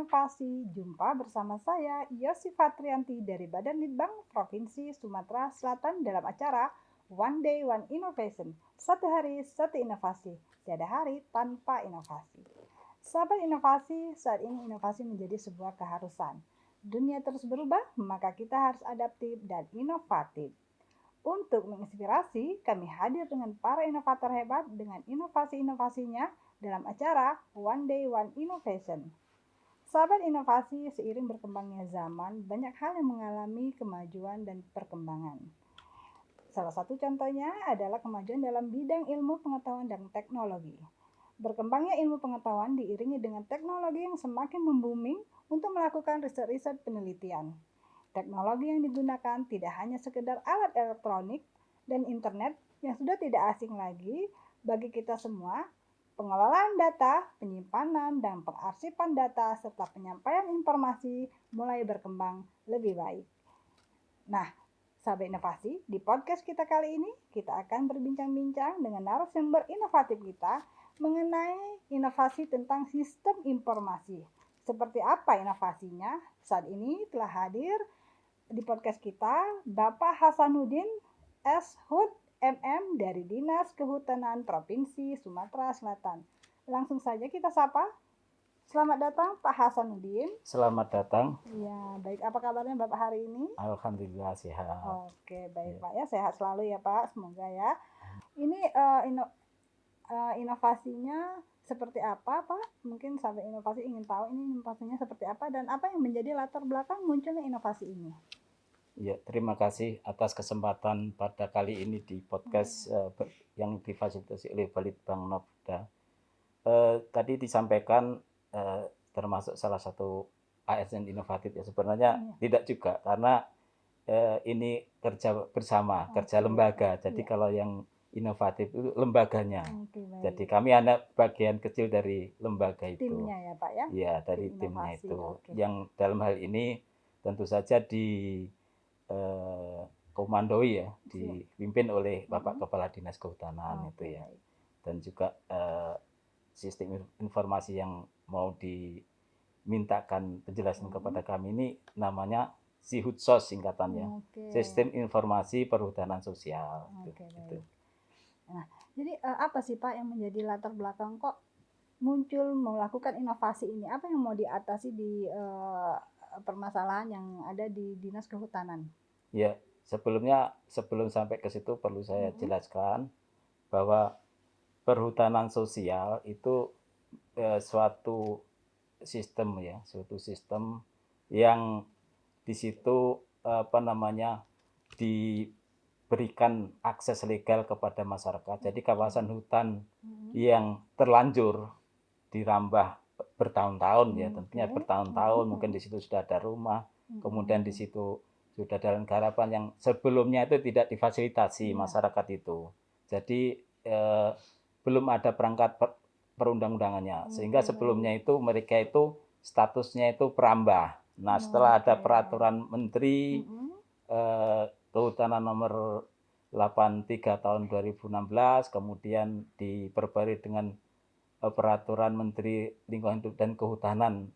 Inovasi. Jumpa bersama saya, Yosifat Trianti dari Badan Litbang Provinsi Sumatera Selatan dalam acara One Day One Innovation. Satu hari, satu inovasi. Tiada hari tanpa inovasi. Sahabat inovasi, saat ini inovasi menjadi sebuah keharusan. Dunia terus berubah, maka kita harus adaptif dan inovatif. Untuk menginspirasi, kami hadir dengan para inovator hebat dengan inovasi-inovasinya dalam acara One Day One Innovation. Sahabat inovasi, seiring berkembangnya zaman, banyak hal yang mengalami kemajuan dan perkembangan. Salah satu contohnya adalah kemajuan dalam bidang ilmu pengetahuan dan teknologi. Berkembangnya ilmu pengetahuan diiringi dengan teknologi yang semakin membooming untuk melakukan riset-riset penelitian. Teknologi yang digunakan tidak hanya sekedar alat elektronik dan internet yang sudah tidak asing lagi bagi kita semua. Pengelolaan data, penyimpanan, dan pengarsipan data, serta penyampaian informasi mulai berkembang lebih baik. Nah, sahabat inovasi, di podcast kita kali ini, kita akan berbincang-bincang dengan narasumber inovatif kita mengenai inovasi tentang sistem informasi. Seperti apa inovasinya? Saat ini telah hadir di podcast kita Bapak Hasanuddin S. Hud MM dari Dinas Kehutanan Provinsi Sumatera Selatan. Langsung saja kita sapa. Selamat datang Pak Hasanuddin. Selamat datang. Ya, baik. Apa kabarnya Bapak hari ini? Alhamdulillah sehat. Oke, baik ya. Pak ya. Sehat selalu ya Pak. Semoga ya. Ini inovasinya seperti apa Pak? Mungkin sahabat inovasi ingin tahu ini inovasinya seperti apa dan apa yang menjadi latar belakang munculnya inovasi ini. Ya, terima kasih atas kesempatan pada kali ini di podcast yang difasilitasi oleh Balitbang Nopda. Tadi disampaikan termasuk salah satu ASN inovatif ya, sebenarnya tidak juga karena ini kerja bersama, kerja lembaga. Jadi kalau yang inovatif itu lembaganya. Jadi kami ada bagian kecil dari lembaga itu. Timnya ya Pak ya? Ya, dari timnya itu. Yang dalam hal ini tentu saja komandoi ya, dipimpin oleh Bapak Kepala Dinas Kehutanan itu ya. Dan juga sistem informasi yang mau dimintakan penjelasan kepada kami ini namanya SIHUTSOS singkatannya. Sistem Informasi Perhutanan Sosial. Gitu. Nah, jadi apa sih Pak yang menjadi latar belakang kok muncul melakukan inovasi ini? Apa yang mau diatasi di permasalahan yang ada di Dinas Kehutanan? Ya, sebelum sampai ke situ perlu saya jelaskan bahwa perhutanan sosial itu suatu sistem ya, suatu sistem yang di situ diberikan akses legal kepada masyarakat. Jadi kawasan hutan yang terlanjur dirambah bertahun-tahun ya, tentunya bertahun-tahun, mungkin di situ sudah ada rumah, kemudian di situ sudah dalam garapan yang sebelumnya itu tidak difasilitasi masyarakat itu. Jadi belum ada perangkat perundang-undangannya, sehingga sebelumnya itu mereka itu statusnya itu perambah. Nah, setelah ada peraturan Menteri Kehutanan nomor 83 tahun 2016, kemudian diperbarui dengan peraturan Menteri Lingkungan Hidup dan Kehutanan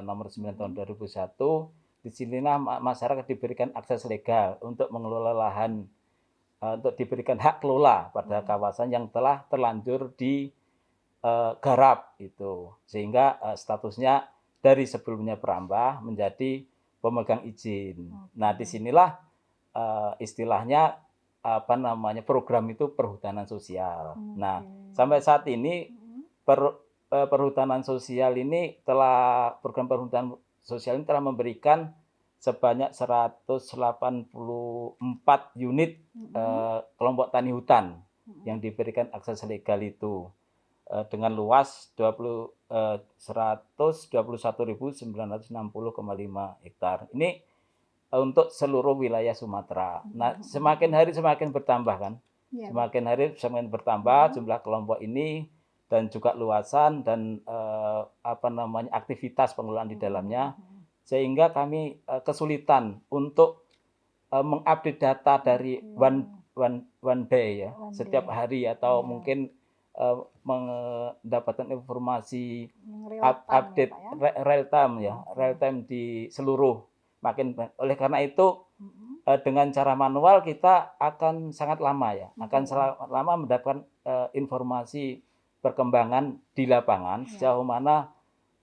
nomor 9 tahun 2001. Di sinilah masyarakat diberikan akses legal untuk mengelola lahan, untuk diberikan hak kelola pada kawasan yang telah terlanjur digarap itu, sehingga statusnya dari sebelumnya perambah menjadi pemegang izin. Nah, disinilah istilahnya program itu perhutanan sosial. Nah, sampai saat ini perhutanan sosial ini program perhutanan sosial ini telah memberikan sebanyak 184 unit kelompok tani hutan yang diberikan akses legal itu dengan luas 121.960,5 hektar. Ini untuk seluruh wilayah Sumatera. Nah, semakin hari semakin bertambah kan? Semakin hari semakin bertambah jumlah kelompok ini dan juga luasan dan aktivitas pengelolaan di dalamnya, sehingga kami kesulitan untuk mengupdate data dari one day ya, setiap hari atau mungkin mendapatkan informasi Yang real time ya, update Pak ya? real time ya, Oke. real time di seluruh oleh karena itu Mhm. dengan cara manual kita akan sangat lama ya, akan Mhm. sangat lama mendapatkan informasi perkembangan di lapangan Ya. sejauh mana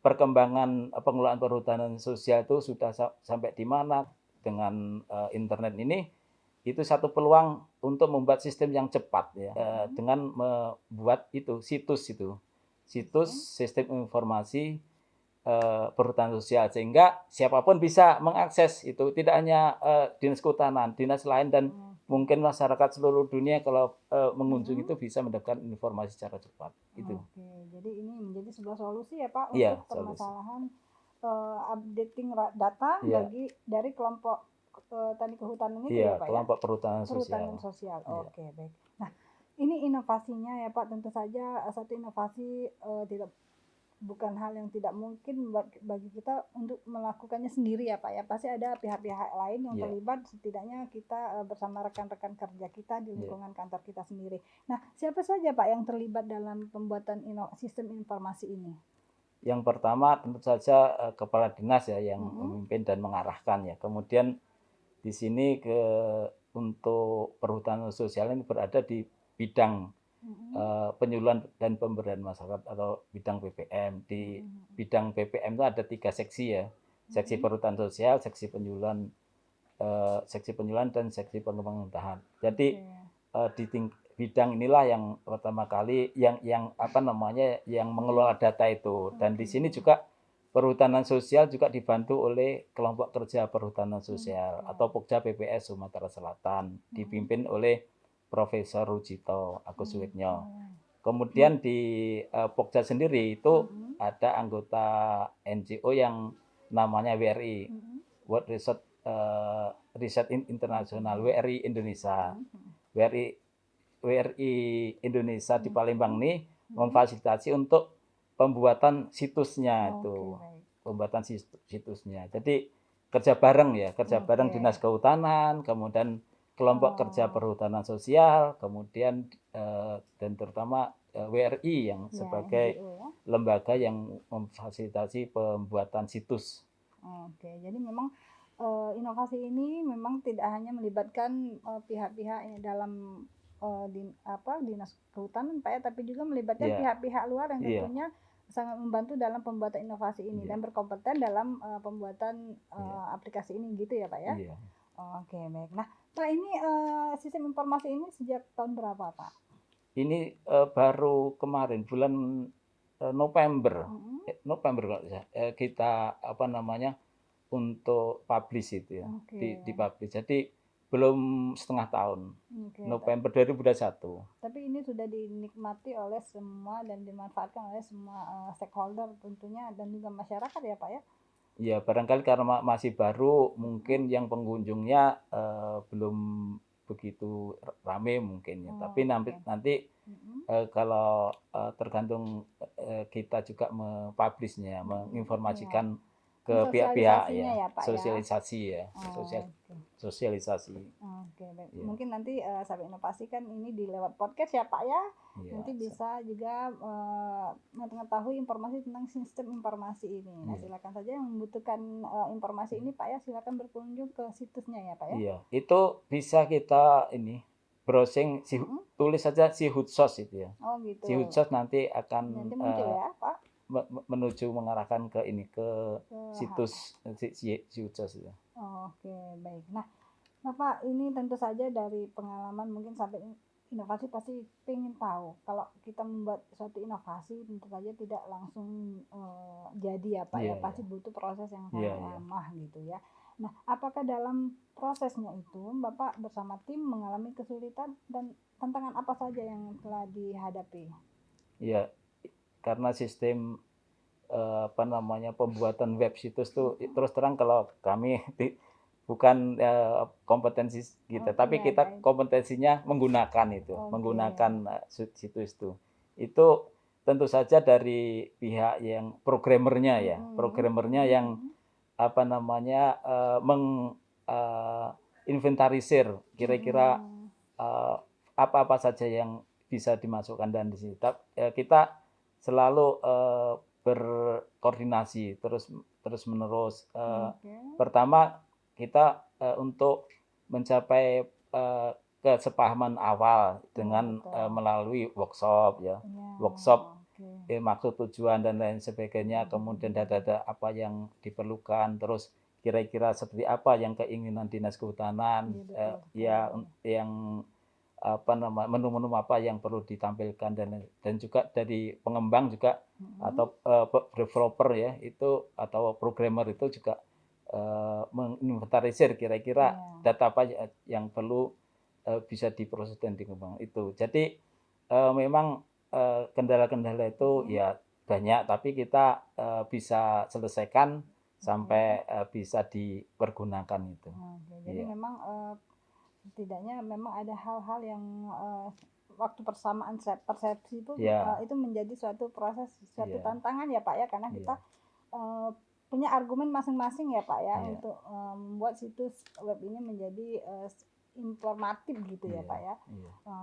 perkembangan pengelolaan perhutanan sosial itu sudah sampai di mana dengan internet ini. Itu satu peluang untuk membuat sistem yang cepat ya, dengan membuat situs sistem informasi perhutanan sosial, sehingga siapapun bisa mengakses itu, tidak hanya dinas kehutanan, dinas lain dan mungkin masyarakat seluruh dunia kalau mengunjungi itu bisa mendapatkan informasi secara cepat itu. Oke, jadi ini menjadi sebuah solusi ya Pak Iya, untuk solusi. permasalahan updating data Iya. dari kelompok tani kehutanan itu Iya, ya Pak ya? kelompok perhutanan Perhutanan sosial. sosial. Iya. Oke, baik. Nah, ini inovasinya ya Pak, tentu saja satu inovasi bukan hal yang tidak mungkin bagi kita untuk melakukannya sendiri ya Pak ya. Pasti ada pihak-pihak lain yang Iya. terlibat, setidaknya kita bersama rekan-rekan kerja kita di lingkungan kantor kita sendiri. Nah, siapa saja Pak yang terlibat dalam pembuatan sistem informasi ini? Yang pertama tentu saja kepala dinas ya yang memimpin dan mengarahkan ya. Kemudian di sini untuk perhutanan sosial ini berada di bidang penyuluhan dan pemberdayaan masyarakat atau bidang PPM. Di bidang PPM itu ada 3 seksi ya, seksi perhutanan sosial, seksi penyuluhan dan seksi pengembangan tahan. Jadi di bidang inilah yang pertama kali yang mengelola data itu, dan di sini juga perhutanan sosial juga dibantu oleh kelompok kerja perhutanan sosial atau Pokja PPS Sumatera Selatan, dipimpin oleh Profesor Rujito Agus Suwitnyo. Kemudian di Pokja sendiri itu ada anggota NGO yang namanya WRI, World Research International, WRI Indonesia. WRI Indonesia di Palembang ini memfasilitasi untuk pembuatan situsnya itu, pembuatan situsnya. Jadi kerja bareng dinas kehutanan, kemudian kelompok kerja perhutanan sosial, kemudian dan terutama WRI yang sebagai lembaga yang memfasilitasi pembuatan situs. Oke, jadi memang inovasi ini memang tidak hanya melibatkan pihak-pihak dalam dinas kehutanan Pak ya, tapi juga melibatkan pihak-pihak luar yang tentunya sangat membantu dalam pembuatan inovasi ini dan berkompeten dalam pembuatan aplikasi ini gitu ya Pak ya. Oke, baik. Nah Pak, ini sistem informasi ini sejak tahun berapa Pak? Ini baru kemarin bulan November kalau kita untuk publish itu ya, dipublish. Jadi belum setengah tahun, November 2021. Tapi ini sudah dinikmati oleh semua dan dimanfaatkan oleh semua stakeholder tentunya dan juga masyarakat ya Pak ya? Ya, barangkali karena masih baru, mungkin yang pengunjungnya belum begitu ramai mungkin ya. Tapi nanti kalau tergantung kita juga mempublishnya, menginformasikan ke pihak-pihak ya, sosialisasi ya, sosialisasi. Oke, baik. Mungkin nanti Sahabat Inovasi kan ini di lewat podcast ya Pak ya. Nanti bisa juga mengetahui informasi tentang sistem informasi ini. Nah, silakan saja yang membutuhkan informasi ini Pak ya, silakan berkunjung ke situsnya ya Pak ya. Iya, itu bisa kita browsing, tulis saja Sihutsos itu ya. Oh gitu. Sihutsos nanti akan nanti muncul ya Pak. Menuju mengarahkan ke situs Sihutsos itu. Oke, baik. Nah, Bapak ini tentu saja dari pengalaman mungkin sampai inovasi pasti pengen tahu kalau kita membuat suatu inovasi tentu saja tidak langsung jadi ya Pak ya, pasti butuh proses yang sangat lama gitu ya. Nah, apakah dalam prosesnya itu Bapak bersama tim mengalami kesulitan dan tantangan apa saja yang telah dihadapi? Iya, karena sistem pembuatan web situs tuh terus terang kalau kami bukan kompetensi kita, tapi kita kompetensinya menggunakan itu, menggunakan situs itu. Itu tentu saja dari pihak yang programmernya ya, programmernya yang menginventarisir kira-kira apa-apa saja yang bisa dimasukkan dan di sini. Kita selalu berkoordinasi terus menerus. Pertama kita untuk mencapai kesepahaman awal dengan melalui workshop ya. Workshop maksud tujuan dan lain sebagainya, kemudian data-data apa yang diperlukan, terus kira-kira seperti apa yang keinginan Dinas Kehutanan, yang apa nama menu-menu apa yang perlu ditampilkan dan juga dari pengembang juga atau developer ya itu atau programmer itu juga menginventarisir kira-kira data apa yang perlu bisa diproses dan dikembangkan itu. Jadi memang kendala-kendala itu ya banyak, tapi kita bisa selesaikan sampai bisa dipergunakan itu. Jadi memang setidaknya memang ada hal-hal yang waktu persamaan persepsi itu itu menjadi suatu proses, suatu tantangan ya Pak ya, karena kita punya argumen masing-masing ya Pak ya untuk membuat situs web ini menjadi informatif gitu ya Pak ya.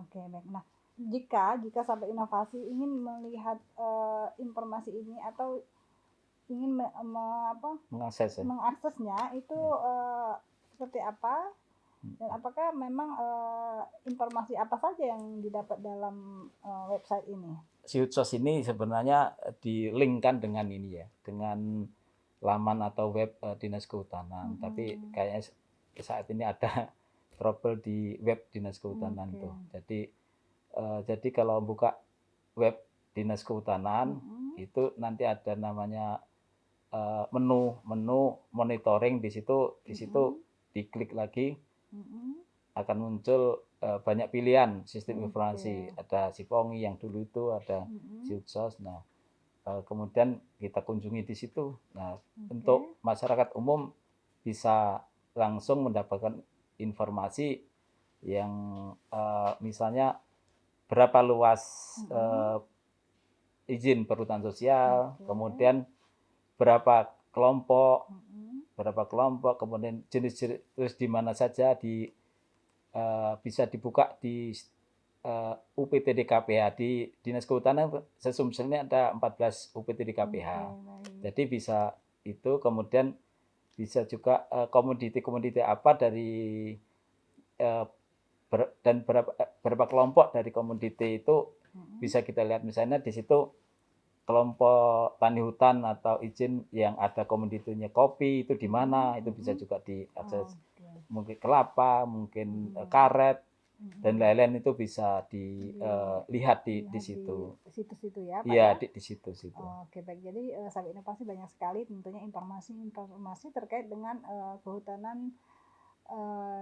Oke, baik. Nah, jika sampai inovasi ingin melihat informasi ini atau ingin mengaksesnya itu seperti apa? Dan apakah memang informasi apa saja yang didapat dalam website ini? Situs ini sebenarnya di-link-kan dengan ini ya, dengan laman atau web Dinas Kehutanan. Tapi kayaknya saat ini ada trouble di web Dinas Kehutanan tuh. Jadi kalau buka web Dinas Kehutanan itu nanti ada namanya menu monitoring di situ diklik lagi. Akan muncul banyak pilihan sistem informasi. Ada Sipongi yang dulu itu ada Siutsos. Nah, kemudian kita kunjungi di situ. Nah, untuk masyarakat umum bisa langsung mendapatkan informasi yang misalnya berapa luas izin perhutanan sosial, kemudian berapa kelompok, kemudian jenis-jenis, terus di mana saja bisa dibuka di UPTD KPH di Dinas Kehutanan. Sesumselnya ada 14 UPTD KPH. Jadi bisa itu, kemudian bisa juga komoditi apa dari dan berapa kelompok dari komoditi itu bisa kita lihat. Misalnya di situ kelompok tani hutan atau izin yang ada komoditinya kopi itu di mana, itu bisa juga diakses. Mungkin kelapa, mungkin karet dan lain-lain itu bisa dilihat di situ. Situs itu ya Pak? Iya, di situ. Oke, baik. Jadi Sahabat Inovasi banyak sekali tentunya informasi terkait dengan kehutanan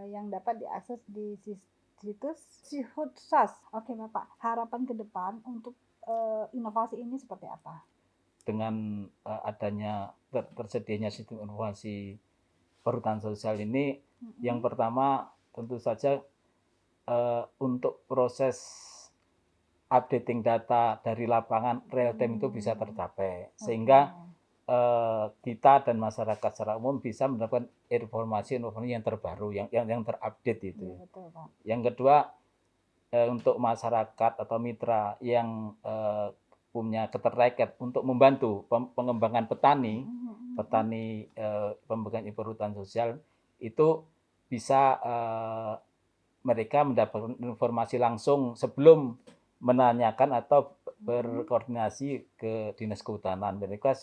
yang dapat diakses di situs Siutsos. Oke Bapak, harapan ke depan untuk inovasi ini seperti apa? Dengan adanya tersedianya sistem informasi perhutanan sosial ini, yang pertama tentu saja untuk proses updating data dari lapangan real time itu bisa tercapai, sehingga kita dan masyarakat secara umum bisa mendapatkan informasi yang terbaru, yang terupdate itu. Betul, Pak. Yang kedua, untuk masyarakat atau mitra yang punya ketertarikan untuk membantu pengembangan petani pembangunan perhutanan sosial, itu bisa mereka mendapatkan informasi langsung sebelum menanyakan atau berkoordinasi ke Dinas Kehutanan. Mereka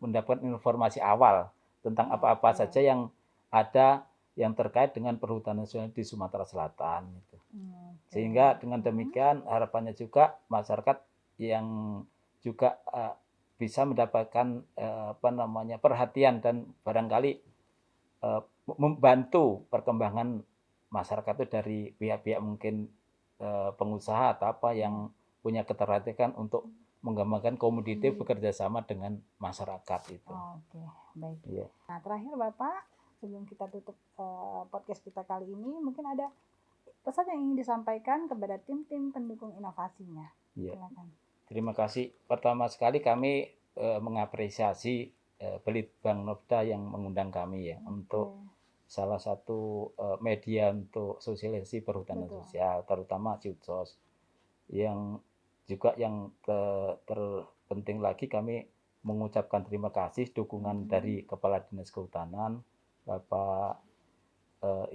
mendapatkan informasi awal tentang apa-apa saja yang ada yang terkait dengan perhutanan sosial di Sumatera Selatan. Sehingga dengan demikian harapannya juga masyarakat yang juga bisa mendapatkan perhatian dan barangkali membantu perkembangan masyarakat itu dari pihak-pihak mungkin pengusaha atau apa yang punya ketertarikan untuk mengembangkan komoditi bekerja sama dengan masyarakat itu. Oke, baik. Yeah. Nah, terakhir Bapak, sebelum kita tutup podcast kita kali ini, mungkin ada pesan yang ingin disampaikan kepada tim-tim pendukung inovasinya. Yeah. Silakan. Terima kasih. Pertama sekali kami mengapresiasi Belitbang Novda yang mengundang kami ya untuk salah satu media untuk sosialisasi perhutanan sosial, terutama Siutsos. Yang juga yang terpenting lagi, kami mengucapkan terima kasih dukungan dari Kepala Dinas Kehutanan Bapak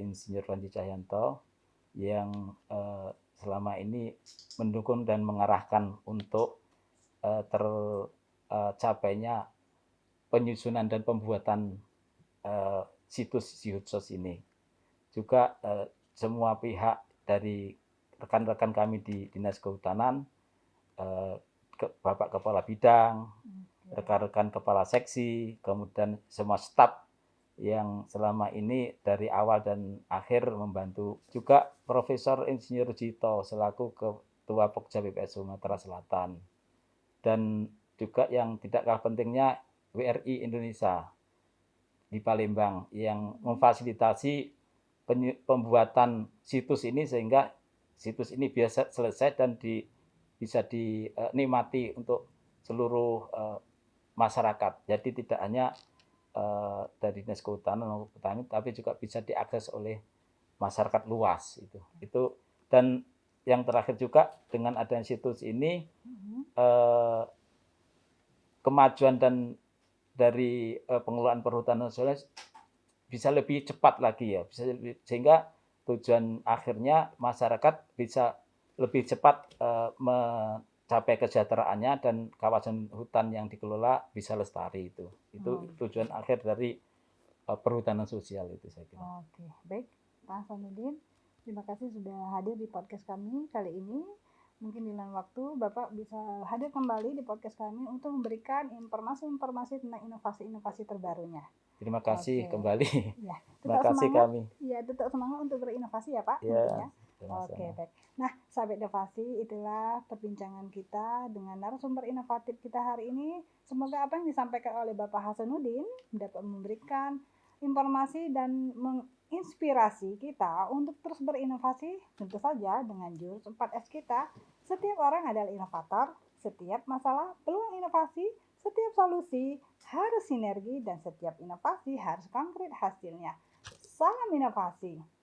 Insinyur Panji Cahyanto yang selama ini mendukung dan mengarahkan untuk tercapainya penyusunan dan pembuatan situs Sihutsos ini. Juga semua pihak dari rekan-rekan kami di Dinas Kehutanan, Bapak Kepala Bidang, rekan-rekan Kepala Seksi, kemudian semua staf yang selama ini dari awal dan akhir membantu. Juga Profesor Insinyur Jito selaku Ketua Pokja BPS Sumatera Selatan. Dan juga yang tidak kalah pentingnya WRI Indonesia di Palembang yang memfasilitasi pembuatan situs ini sehingga situs ini bisa selesai dan bisa dinikmati untuk seluruh masyarakat. Jadi tidak hanya dari Dinas Kehutanan maupun petani, tapi juga bisa diakses oleh masyarakat luas itu. Dan yang terakhir juga dengan adanya situs ini kemajuan dan dari pengelolaan perhutanan sosial bisa lebih cepat lagi ya, sehingga tujuan akhirnya masyarakat bisa lebih cepat mencapai kesejahteraannya dan kawasan hutan yang dikelola bisa lestari itu tujuan akhir dari perhutanan sosial itu, saya kira. Oke, baik Pak Hasanuddin, terima kasih sudah hadir di podcast kami kali ini. Mungkin di lain waktu Bapak bisa hadir kembali di podcast kami untuk memberikan informasi-informasi tentang inovasi-inovasi terbarunya. Terima kasih kembali. Ya, terima kasih semangat, kami. Ya, tetap semangat untuk berinovasi ya Pak. Ya, Oke, baik. Nah, sahabat inovasi, itulah perbincangan kita dengan narasumber inovatif kita hari ini. Semoga apa yang disampaikan oleh Bapak Hasanuddin dapat memberikan informasi dan menginspirasi kita untuk terus berinovasi, tentu saja dengan jurus 4S kita. Setiap orang adalah inovator, setiap masalah peluang inovasi, setiap solusi harus sinergi, dan setiap inovasi harus konkret hasilnya. Salam inovasi.